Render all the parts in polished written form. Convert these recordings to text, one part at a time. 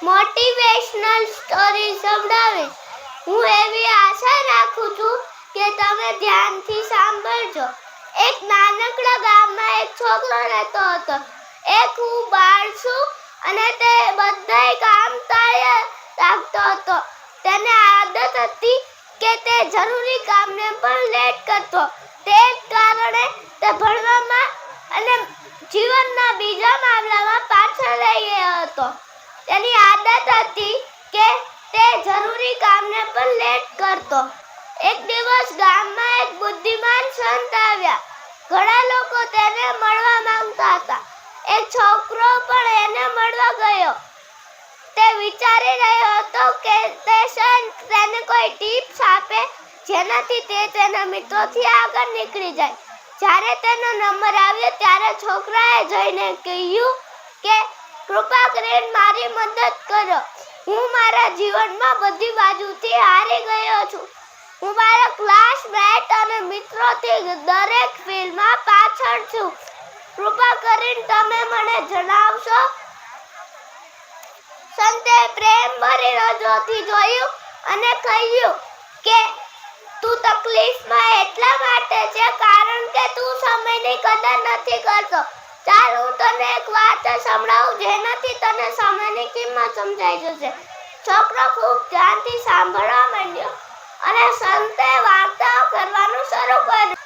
Motivational story સંભળાવીશ. હું એવી આશા રાખું છું કે તમે ધ્યાનથી સાંભળજો. એક નાનકડા ગામમાં એક છોકરો રહેતો હતો. એ ખૂબ બાળ છું અને તે બધાય કામ તાળે રાખતો હતો. તેને આદત હતી કે તે જરૂરી કામને પણ લેટ કરતો. તે કારણે તે ભણવામાં અને જીવનના બીજા મામલામાં પાછળ રહી ગયો હતો. તેની આદત હતી કે તે જરૂરી કામને પણ લેટ કરતો. એક દિવસ ગામમાં એક બુદ્ધિમાન સંત આવ્યા. ઘણા લોકો તેને મળવા માંગતા હતા. એક છોકરો પણ એને મળવા ગયો. તે વિચારી રહ્યો હતો કે તે સંત તેને કોઈ ટિપ્સ આપે જેનાથી તે તેના મિત્રોથી આગળ નીકળી જાય. જ્યારે તેનો નંબર આવ્યો ત્યારે છોકરાએ જઈને કહ્યું કે કૃપા કરીને મારી મદદ કરો. હું મારા જીવનમાં બધી બાજુથી હારી ગયો છું. હું મારા ક્લાસમેટ અને મિત્રોથી દરેક ફિલ્ડમાં પાછળ છું. કૃપા કરીને તમે મને જણાવશો? સંતે પ્રેમભરી નજરોથી જોયું અને કહ્યું કે તું તકલીફમાં એટલા માટે છે કારણ કે તું સમયની કદર નથી કરતો. ચાલ હું તને એક વાત સંભળાવું જેનાથી તને સમયની કિંમત સમજાઈ જશે. છોકરો ખૂબ ધ્યાનથી સાંભળવા માંડ્યો અને સંતે વાર્તાઓ કરવાનું શરૂ કર્યું.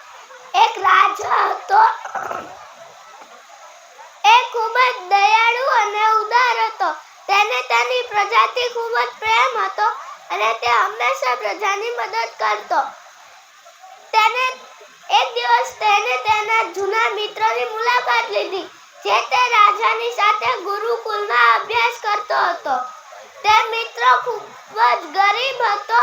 એક રાજા હતો. એ ખૂબ જ દયાળુ અને ઉદાર હતો. તેને તેની પ્રજાથી ખૂબ જ પ્રેમ હતો અને તે હંમેશા પ્રજાની મદદ કરતો. એક દિવસ તેને તેના જૂના મિત્રની મુલાકાત લીધી જે તે રાજાની સાથે ગુરુકુળમાં અભ્યાસ કરતો હતો. તે મિત્ર ખૂબ જ ગરીબ હતો.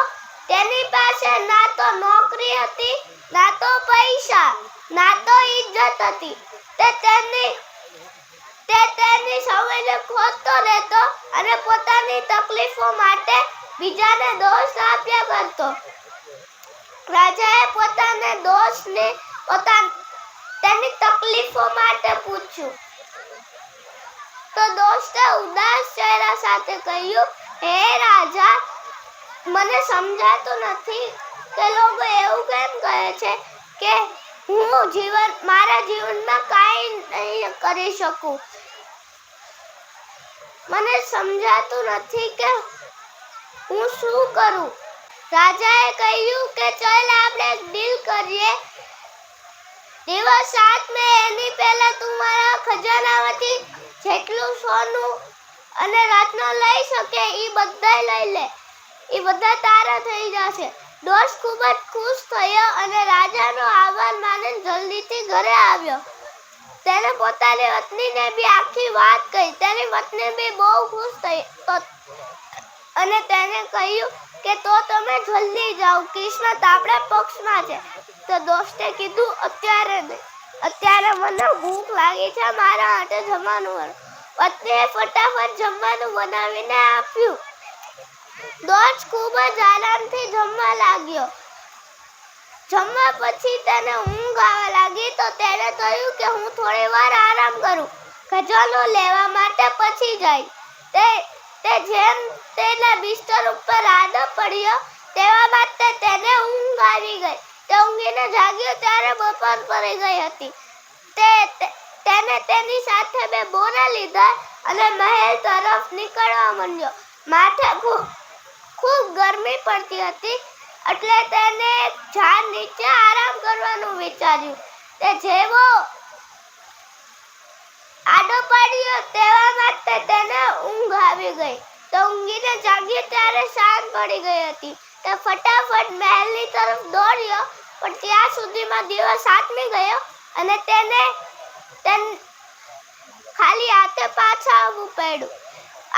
તેની પાસે ના તો નોકરી હતી, ના તો પૈસા, ના તો ઇજ્જત હતી. તે તેની સમયને ખોટતો રહેતો અને પોતાની તકલીફો માટે બીજાને દોષ આપ્યા કરતો. રાજાએ પોતાને દોષને તેની તકલીફો માટે પૂછ્યું તો દોસ્તે ઉદાસ ચહેરા સાથે કહ્યું, હે રાજા, મને સમજાતું નથી કે લોકો એવું કેમ કહે છે કે હું મારા જીવનમાં કાંઈ નહીં કરી શકું. મને સમજાતું નથી કે હું શું કરું. રાજાએ કહ્યું કે ચાલ આપણે એક ડીલ કરીએ. દિવસ 7 એની પહેલા તું મારા ખજાનામાંથી જેટલું સોનું અને રત્ન લઈ શકે એ બધા લઈ લે. એ બધા તારા થઈ જશે. દોસ્ત ખૂબ જ ખુશ થયો અને રાજાનો આભાર માનીને જલ્દીથી ઘરે આવ્યો. તેને પોતાની પત્નીને બી આખી વાત કહી. તેની પત્ની બી બહુ ખુશ થઈ અને તેને કહ્યું કે તો તમે જલ્દી જાઓ, કિસ્મત આપણા પક્ષમાં છે. તો દોસ્તે કીધું, અત્યારે નહીં, અત્યારે મને ભૂખ લાગી છે, મારા માટે જમવાનું કરો. પત્નીએ ફટાફટ જમવાનું બનાવીને આપ્યું. દોસ્ત ખૂબ જ આરામથી જમવા લાગ્યો. જમવા પછી તેને ઊંઘ આવવા લાગી તો તેને કહ્યું કે હું થોડી વાર આરામ કરું, ખજાનો લેવા માટે પછી જાય. તે જેમ તેના બિસ્તર ઉપર આડો પડ્યો તેવામાં તેને ઊંઘ આવી ગઈ. તે ઊંઘીને જાગ્યો ત્યારે બપોર પડી ગઈ હતી. તેને તેની સાથે 2 બોરા લીધા અને મહેલ તરફ નીકળવા માંડ્યો. માથે ખૂબ ગરમી પડતી હતી એટલે તેને એક ઝાડ નીચે આરામ કરવાનું વિચાર્યું. તે જેવો આડો પડ્યો તેવામાં તેને ઊંઘ આવી ગઈ. તો ઊંઘીને જાગ્યો ત્યારે સાંજ પડી ગઈ હતી. તે ફટાફટ મહેલની તરફ દોડ્યો પણ ત્યાં સુધીમાં દિવસ આથમી ગયો અને તેને ખાલી હાથે પાછા આવવું પડ્યું.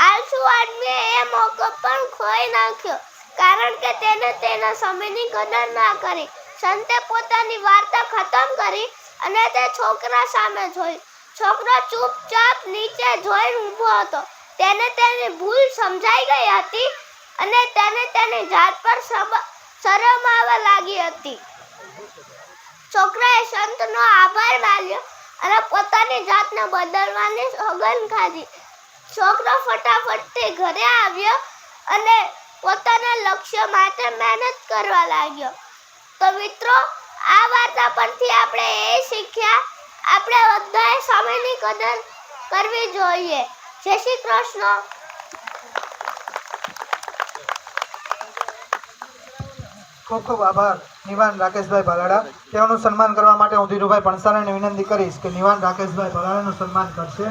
આળસુ આદમીએ એ મોકો પણ ખોઈ નાખ્યો કારણ કે તેને તેના સમયની કદર ના કરી. સંતે પોતાની વાર્તા ખતમ કરી અને તે છોકરા સામે જોયું. છોકરો ચૂપચાપ નીચે જોઈને ઊભો હતો. તેને તેની ભૂલ સમજાઈ ગઈ હતી અને તેને તેની જાત પર શરમ આવવા લાગી હતી. છોકરાએ સંતનો આભાર માન્યો અને પોતાની જાતને બદલવાની સોગંદ ખાધી. છોકરો ફટાફટથી ઘરે આવ્યો અને પોતાના લક્ષ્ય માટે મહેનત કરવા લાગ્યો. તો મિત્રો, આ વાર્તા પરથી આપણે એ શીખ્યા, આપણે બધાએ સમયની કદર કરવી જોઈએ. જય શ્રી કૃષ્ણ. ખૂબ ખૂબ આભાર નિવાન રાકેશભાઈ ભાલાડા. તેઓનું સન્માન કરવા માટે હું ધીરુભાઈ પણસારાને વિનંતી કરીશ કે નિવાન રાકેશભાઈ ભાલાડાનું સન્માન કરશે.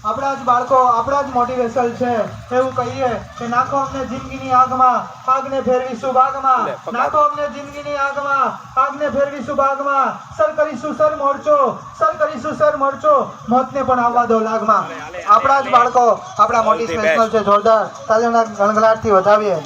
આપણા જ બાળકો આપણા જ મોટિવેશન છે. એવું કહીએ કે નાખો અમને જિંદગીની આગમાં, આગને ફેરવીશું બાગમાં. નાખો અમને જિંદગીની આગમાં, આગને ફેરવીશું બાગમાં. સર કરીશું સર મોરચો, સર કરીશું સર મોરચો, મોતને પણ આવવા દો લાગમાં. આપણા જ બાળકો આપણા મોટિવેશનલ છે. જોરદાર તાલીઓના ગણગણાટથી વધાવીએ.